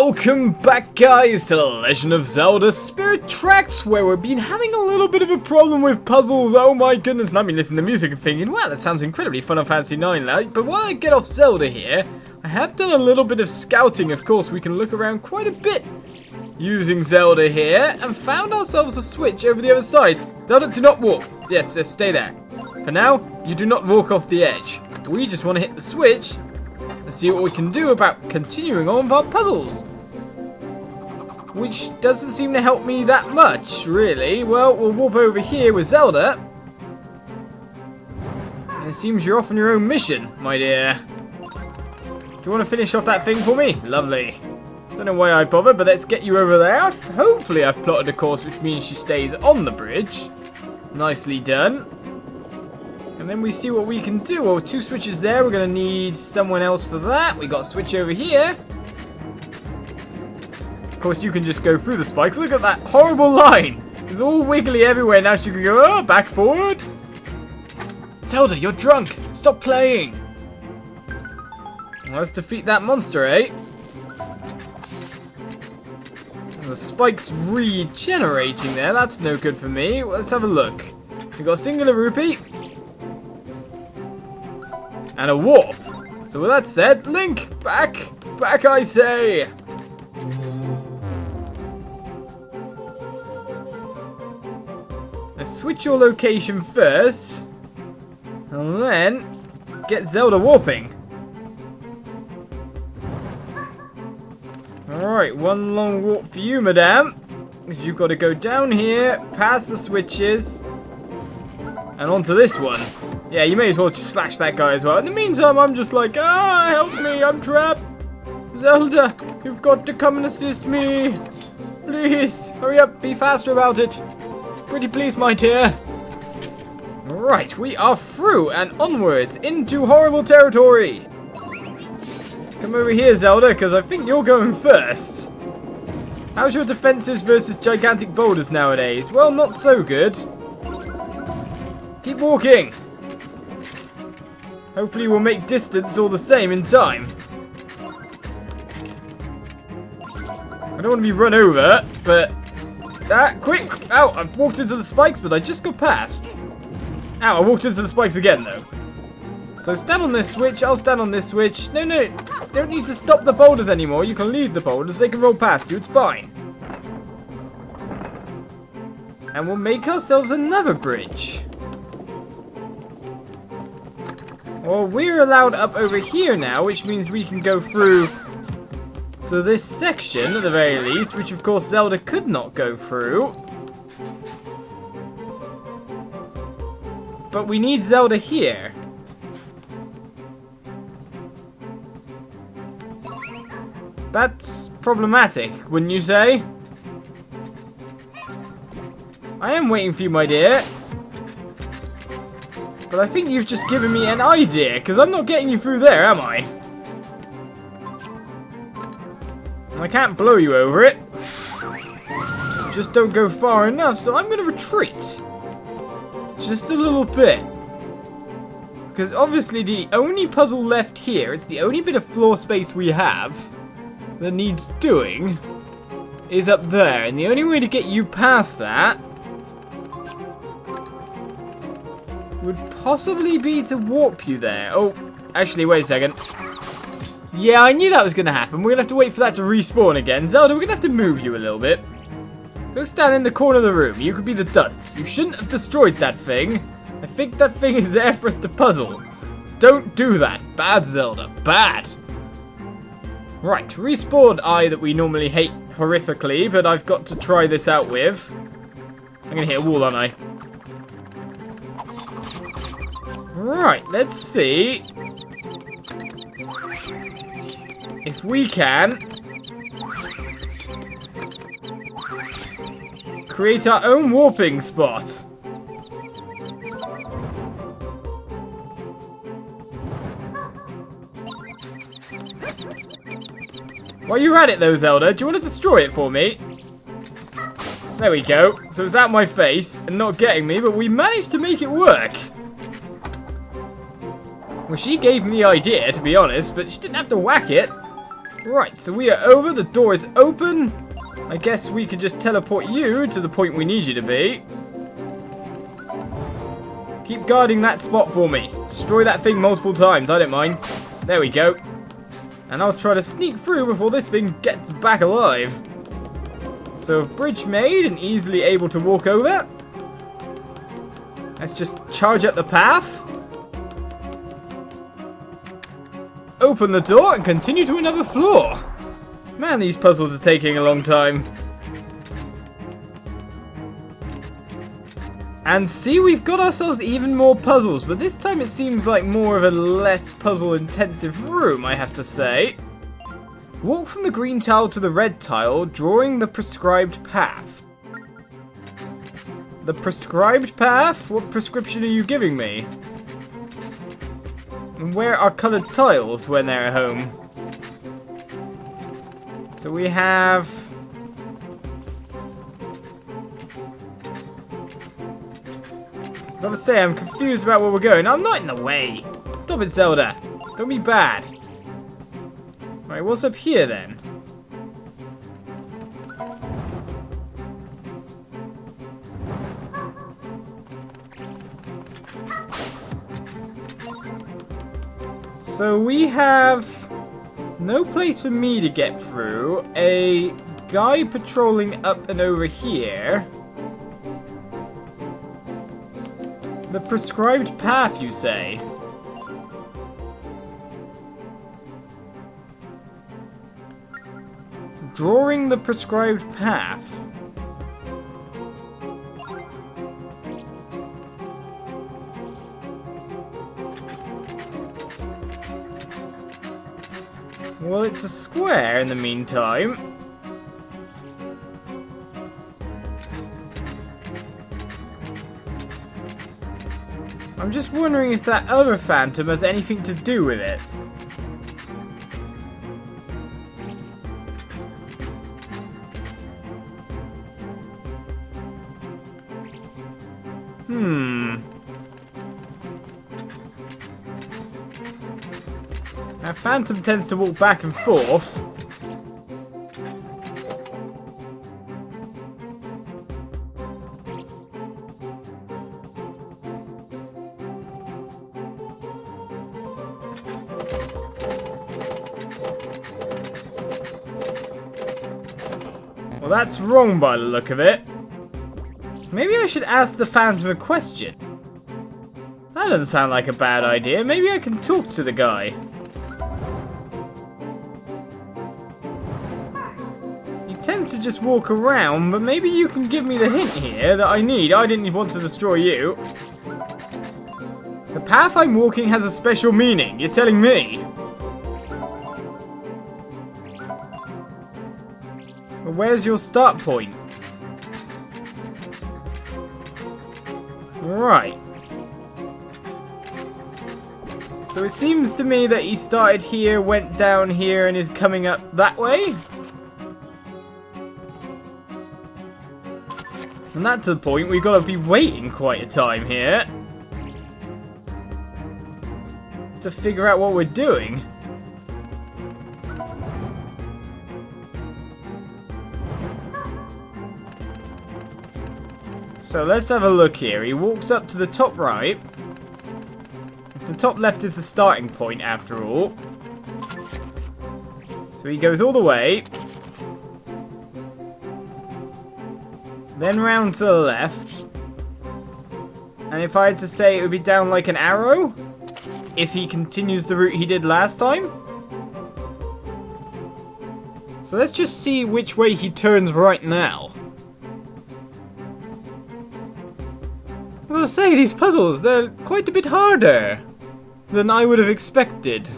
Welcome back, guys, to The Legend of Zelda Spirit Tracks, where we've been having a little bit of a problem with puzzles. Oh my goodness, and I've been listening to music and thinking, wow, that sounds incredibly Final Fantasy 9 like. But while I get off Zelda here, I have done a little bit of scouting. Of course, we can look around quite a bit using Zelda here, and found ourselves a switch over the other side. Zelda, do not walk. Yes, stay there. For now, you do not walk off the edge. We just want to hit the switch and see what we can do about continuing on with our puzzles. Which doesn't seem to help me that much, really. Well, we'll warp over here with Zelda. And it seems you're off on your own mission, my dear. Do you want to finish off that thing for me? Lovely. Don't know why I bother, but let's get you over there. Hopefully I've plotted a course which means she stays on the bridge. Nicely done. And then we see what we can do. Well, two switches there. We're going to need someone else for that. We got a switch over here. Of course, you can just go through the spikes. Look at that horrible line. It's all wiggly everywhere. Now she can go, back, forward. Zelda, you're drunk. Stop playing. Well, let's defeat that monster, eh? The spike's regenerating there. That's no good for me. Well, let's have a look. We've got a singular rupee. And a warp. So with that said, Link, back I say. Let's switch your location first, and then get Zelda warping. Alright, one long warp for you, madame. Because you've got to go down here, past the switches, and onto this one. Yeah, you may as well just slash that guy as well. In the meantime, I'm just like, help me, I'm trapped. Zelda, you've got to come and assist me. Please, hurry up, be faster about it. Pretty please, my dear. Right, we are through and onwards into horrible territory. Come over here, Zelda, because I think you're going first. How's your defenses versus gigantic boulders nowadays? Well, not so good. Keep walking. Hopefully we'll make distance all the same in time. I don't want to be run over, but... quick! Ow, I walked into the spikes, but I just got past. Ow, I walked into the spikes again, though. So stand on this switch, I'll stand on this switch. No, don't need to stop the boulders anymore. You can leave the boulders, they can roll past you, it's fine. And we'll make ourselves another bridge. Well, we're allowed up over here now, which means we can go through to this section, at the very least, which of course Zelda could not go through. But we need Zelda here. That's problematic, wouldn't you say? I am waiting for you, my dear. But I think you've just given me an idea, because I'm not getting you through there, am I? I can't blow you over it. Just don't go far enough, so I'm going to retreat. Just a little bit. Because obviously the only puzzle left here, it's the only bit of floor space we have that needs doing, is up there. And the only way to get you past that would possibly be to warp you there. Oh, actually, wait a second. Yeah, I knew that was going to happen. We're going to have to wait for that to respawn again. Zelda, we're going to have to move you a little bit. Go stand in the corner of the room. You could be the dunce. You shouldn't have destroyed that thing. I think that thing is there for us to puzzle. Don't do that. Bad, Zelda. Bad. Right, respawn eye that we normally hate horrifically, but I've got to try this out with. I'm going to hit a wall, aren't I? Right, let's see if we can create our own warping spot. While you're at it though, Zelda, do you want to destroy it for me? There we go. So it's at my face and not getting me, but we managed to make it work. Well, she gave me the idea, to be honest, but she didn't have to whack it. Right, so we are over. The door is open. I guess we could just teleport you to the point we need you to be. Keep guarding that spot for me. Destroy that thing multiple times. I don't mind. There we go. And I'll try to sneak through before this thing gets back alive. So, bridge made and easily able to walk over. Let's just charge up the path. Open the door and continue to another floor. Man, these puzzles are taking a long time. And see, we've got ourselves even more puzzles, but this time it seems like more of a less puzzle-intensive room, I have to say. Walk from the green tile to the red tile, drawing the prescribed path. The prescribed path? What prescription are you giving me? And where are coloured tiles when they're at home? So we have... Gotta say, I'm confused about where we're going. I'm not in the way. Stop it, Zelda. Don't be bad. Right, what's up here then? So we have no place for me to get through. A guy patrolling up and over here. The prescribed path, you say? Drawing the prescribed path. Well, it's a square in the meantime. I'm just wondering if that other phantom has anything to do with it. Now, Phantom tends to walk back and forth. Well, that's wrong by the look of it. Maybe I should ask the Phantom a question. That doesn't sound like a bad idea. Maybe I can talk to the guy. He tends to just walk around, but maybe you can give me the hint here that I need. I didn't want to destroy you. The path I'm walking has a special meaning. You're telling me. But where's your start point? Right. So it seems to me that he started here, went down here, and is coming up that way. And that's the point, we've got to be waiting quite a time here to figure out what we're doing. So let's have a look here. He walks up to the top right. The top left is the starting point after all. So he goes all the way. Then round to the left. And if I had to say, it would be down like an arrow. If he continues the route he did last time. So let's just see which way he turns right now. I gotta say, these puzzles, they're quite a bit harder than I would have expected.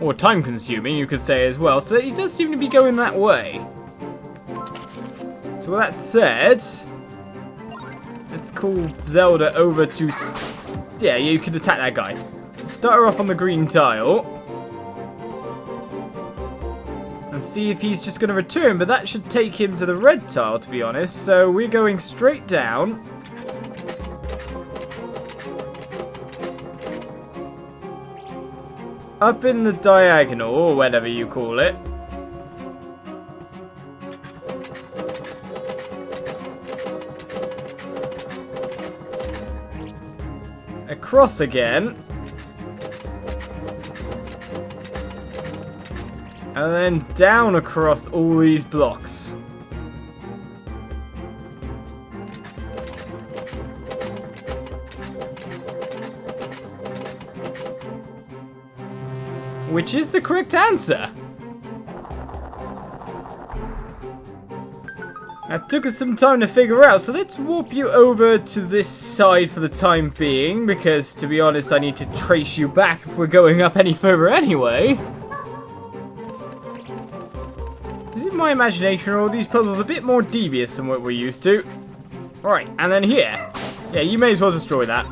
Or time-consuming, you could say as well. So he does seem to be going that way. So with that said, let's call Zelda over to... Yeah, you could attack that guy. Start her off on the green tile. And see if he's just going to return. But that should take him to the red tile, to be honest. So we're going straight down. Up in the diagonal, or whatever you call it. Across again. And then down across all these blocks. Which is the correct answer. That took us some time to figure out, so let's warp you over to this side for the time being, because to be honest, I need to trace you back if we're going up any further anyway. Is it my imagination, or are these puzzles a bit more devious than what we're used to? Alright, and then here. Yeah, you may as well destroy that.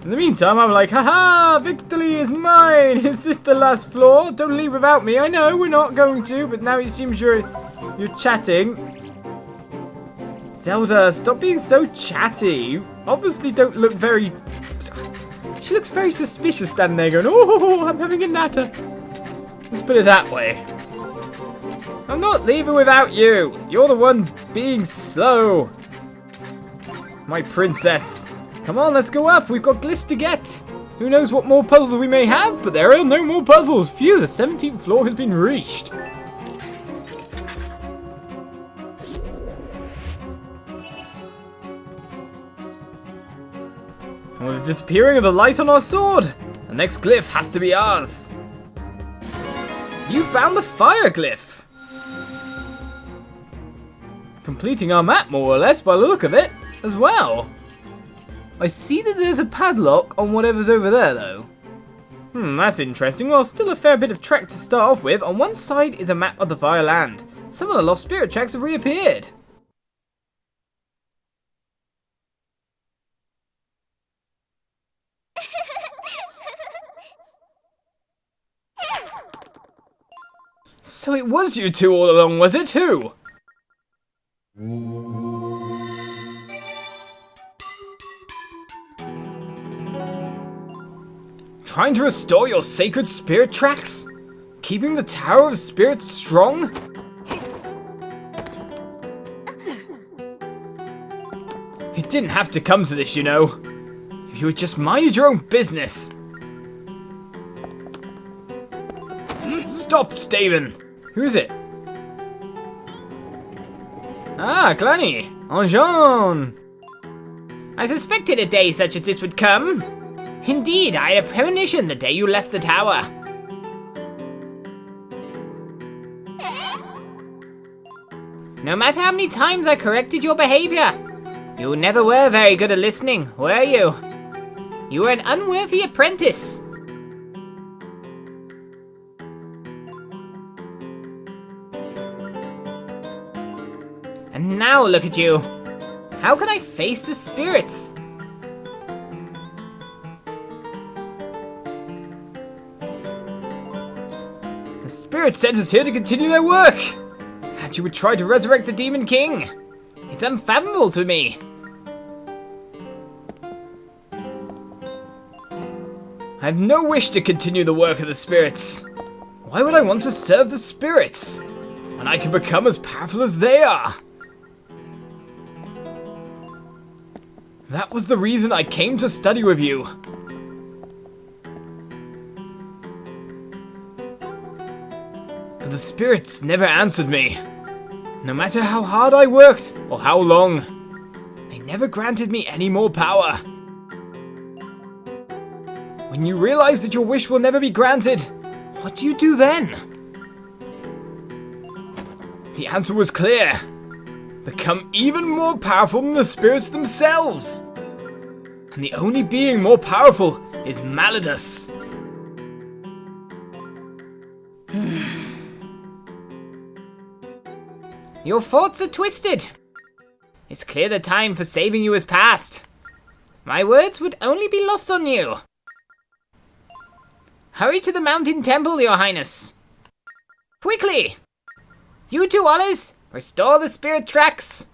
In the meantime, I'm like, haha, victory is mine! Is this the last floor? Don't leave without me. I know we're not going to, but now it seems you're chatting. Zelda, stop being so chatty. You obviously don't look very... She looks very suspicious standing there going, oh, I'm having a natter. Let's put it that way. I'm not leaving without you. You're the one being slow. My princess. Come on, let's go up. We've got glyphs to get. Who knows what more puzzles we may have, but there are no more puzzles. Phew, the 17th floor has been reached. And with the disappearing of the light on our sword, the next glyph has to be ours. You found the Fire Glyph. Completing our map, more or less, by the look of it, as well. I see that there's a padlock on whatever's over there, though. That's interesting. Well, still a fair bit of trek to start off with. On one side is a map of the Fire Land. Some of the lost spirit tracks have reappeared. So it was you two all along, was it? Who? Trying to restore your sacred spirit tracks? Keeping the Tower of Spirits strong? It didn't have to come to this, you know. If you had just minded your own business. Stop, Staven! Who is it? Ah, Glanny! Anjean! I suspected a day such as this would come. Indeed, I had a premonition the day you left the tower. No matter how many times I corrected your behavior, you never were very good at listening, were you? You were an unworthy apprentice. And now look at you. How can I face the spirits? The spirits sent us here to continue their work. That you would try to resurrect the Demon King. It's unfathomable to me. I have no wish to continue the work of the spirits. Why would I want to serve the spirits when I can become as powerful as they are? That was the reason I came to study with you. But the spirits never answered me. No matter how hard I worked or how long, they never granted me any more power. When you realize that your wish will never be granted, what do you do then? The answer was clear. Become even more powerful than the spirits themselves. And the only being more powerful is Malladus. Your thoughts are twisted. It's clear the time for saving you has passed. My words would only be lost on you. Hurry to the mountain temple, your highness. Quickly! You two, Oliz, restore the spirit tracks.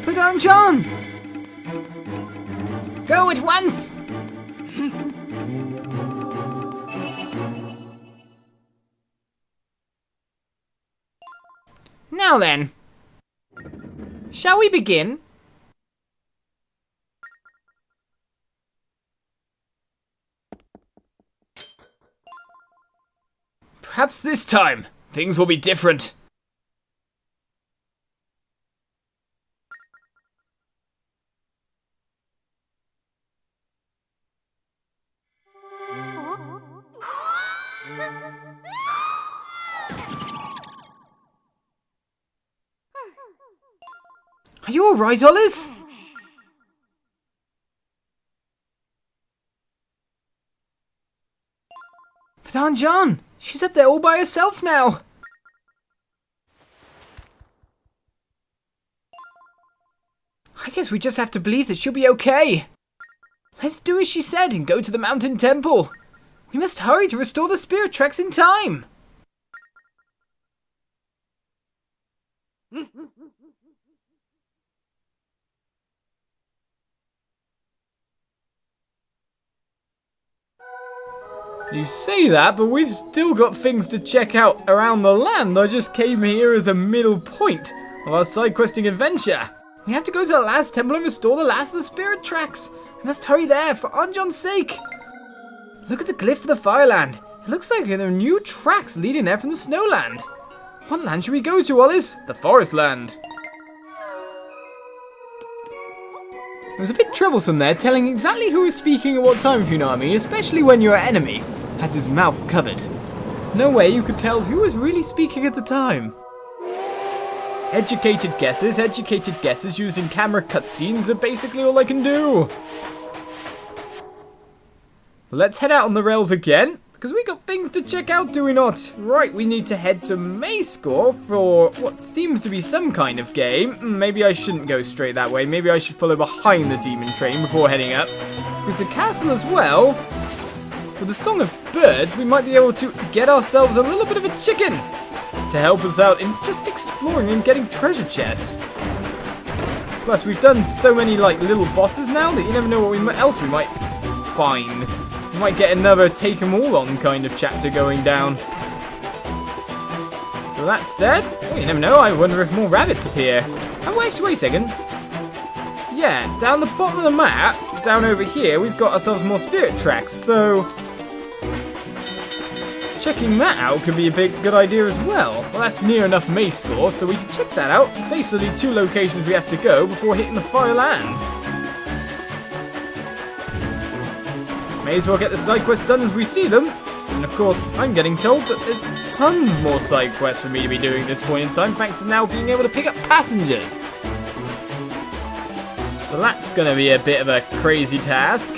Put on John. Go at once. Now then. Shall we begin? Perhaps this time, things will be different. Are you alright, Oliz? But Anjean, she's up there all by herself now. I guess we just have to believe that she'll be okay. Let's do as she said and go to the mountain temple. We must hurry to restore the spirit tracks in time. You say that, but we've still got things to check out around the land. I just came here as a middle point of our side-questing adventure. We have to go to the last temple and restore the last of the spirit tracks. We must hurry there for Anjean's sake. Look at the glyph of the Fireland. It looks like there are new tracks leading there from the Snowland. What land should we go to, Oliz? The Forest Land. It was a bit troublesome there, telling exactly who is speaking at what time, if you know what I mean, especially when your enemy has his mouth covered. No way you could tell who was really speaking at the time. Educated guesses using camera cutscenes are basically all I can do. Let's head out on the rails again, because we got things to check out, do we not? Right, we need to head to Mayscore for what seems to be some kind of game. Maybe I shouldn't go straight that way. Maybe I should follow behind the demon train before heading up. There's a castle as well. With the Song of Birds, we might be able to get ourselves a little bit of a chicken to help us out in just exploring and getting treasure chests. Plus, we've done so many like little bosses now that you never know what else we might find. We might get another take 'em all on kind of chapter going down. So that said, well, you never know, I wonder if more rabbits appear. Oh, wait a second. Yeah, down the bottom of the map, down over here, we've got ourselves more spirit tracks, so checking that out could be a good idea as well. Well, that's near enough Mayscore, so we can check that out. Basically, 2 locations we have to go before hitting the Fire Land. May as well get the side quests done as we see them. And of course, I'm getting told that there's tons more side quests for me to be doing at this point in time, thanks to now being able to pick up passengers. So that's going to be a bit of a crazy task.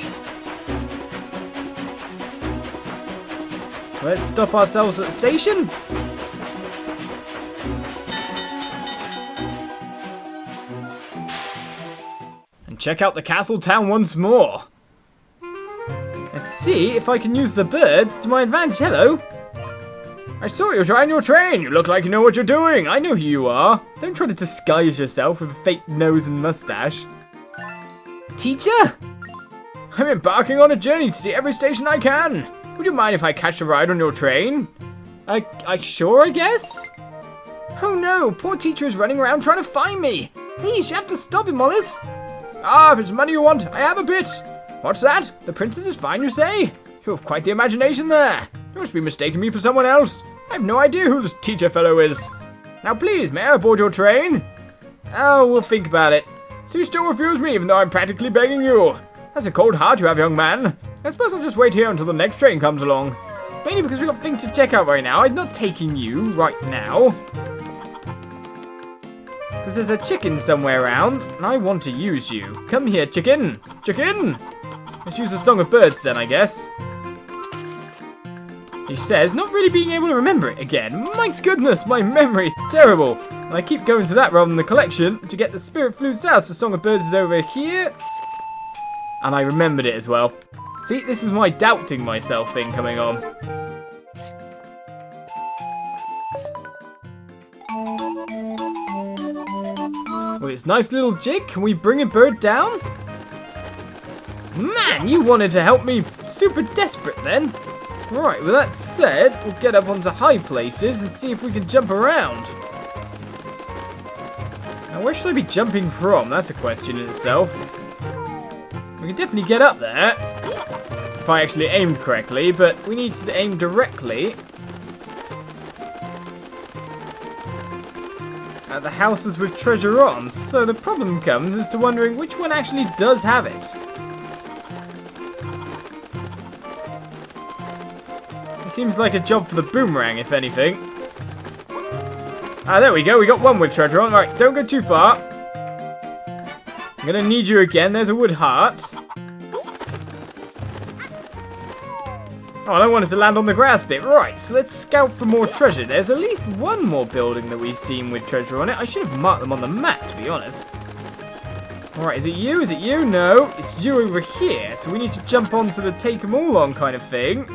Let's stop ourselves at the station. And check out the castle town once more. Let's see if I can use the birds to my advantage. Hello. I saw you trying your train. You look like you know what you're doing. I know who you are. Don't try to disguise yourself with a fake nose and mustache. Teacher? I'm embarking on a journey to see every station I can. Would you mind if I catch a ride on your train? Sure, I guess? Oh no, poor teacher is running around trying to find me. Please, you have to stop him, Oliz. Ah, if it's money you want, I have a bit. What's that? The princess is fine, you say? You have quite the imagination there. You must be mistaking me for someone else. I have no idea who this teacher fellow is. Now please, may I board your train? Oh, we'll think about it. So you still refuse me, even though I'm practically begging you. That's a cold heart you have, young man. I suppose I'll just wait here until the next train comes along. Mainly because we've got things to check out right now. I'm not taking you right now. Because there's a chicken somewhere around, and I want to use you. Come here, chicken. Chicken! Let's use the Song of Birds then, I guess. He says, not really being able to remember it again. My goodness, my memory is terrible. And I keep going to that rather than the collection to get the Spirit Flute South. The Song of Birds is over here. And I remembered it as well. See, this is my doubting myself thing coming on. Well, it's a nice little jig. Can we bring a bird down? Man, you wanted to help me super desperate then. Right, with that said, we'll get up onto high places and see if we can jump around. Now, where should I be jumping from? That's a question in itself. We can definitely get up there. If I actually aimed correctly, but we need to aim directly at the houses with treasure on. So the problem comes as to wondering which one actually does have it. It seems like a job for the boomerang, if anything. Ah, there we go. We got one with treasure on. Right, don't go too far. I'm going to need you again. There's a wood heart. Oh, I wanted to land on the grass bit. Right, so let's scout for more treasure. There's at least one more building that we've seen with treasure on it. I should have marked them on the map, to be honest. Alright, is it you? Is it you? No, it's you over here. So we need to jump onto the take them all on kind of thing.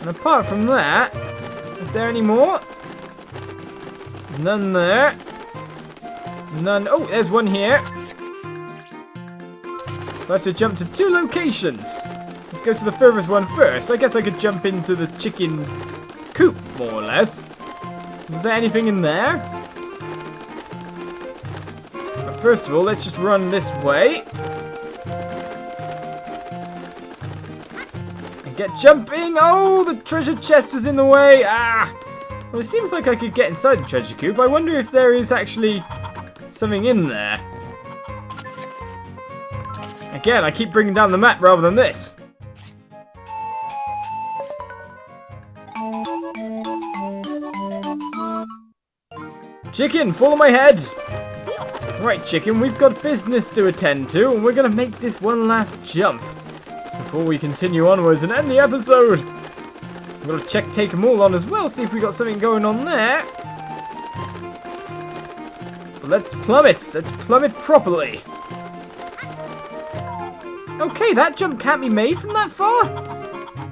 And apart from that, is there any more? None there. None. Oh, there's one here. So I have to jump to 2 locations. Let's go to the furthest one first. I guess I could jump into the chicken coop, more or less. Is there anything in there? But first of all, let's just run this way. And get jumping. Oh, the treasure chest was in the way. Ah! Well, it seems like I could get inside the treasure coop. I wonder if there is actually something in there. Again, I keep bringing down the map rather than this. Chicken, follow my head. Right, chicken, we've got business to attend to, and we're going to make this one last jump before we continue onwards and end the episode. I'm going to check take them all on as well, see if we got something going on there. But let's plummet. Let's plummet properly. Okay, that jump can't be made from that far?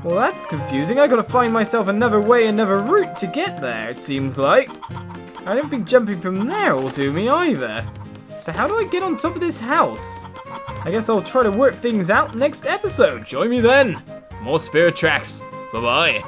Well, that's confusing. I gotta find myself another way, another route to get there, it seems like. I don't think jumping from there will do me either. So how do I get on top of this house? I guess I'll try to work things out next episode. Join me then. More Spirit Tracks. Bye-bye.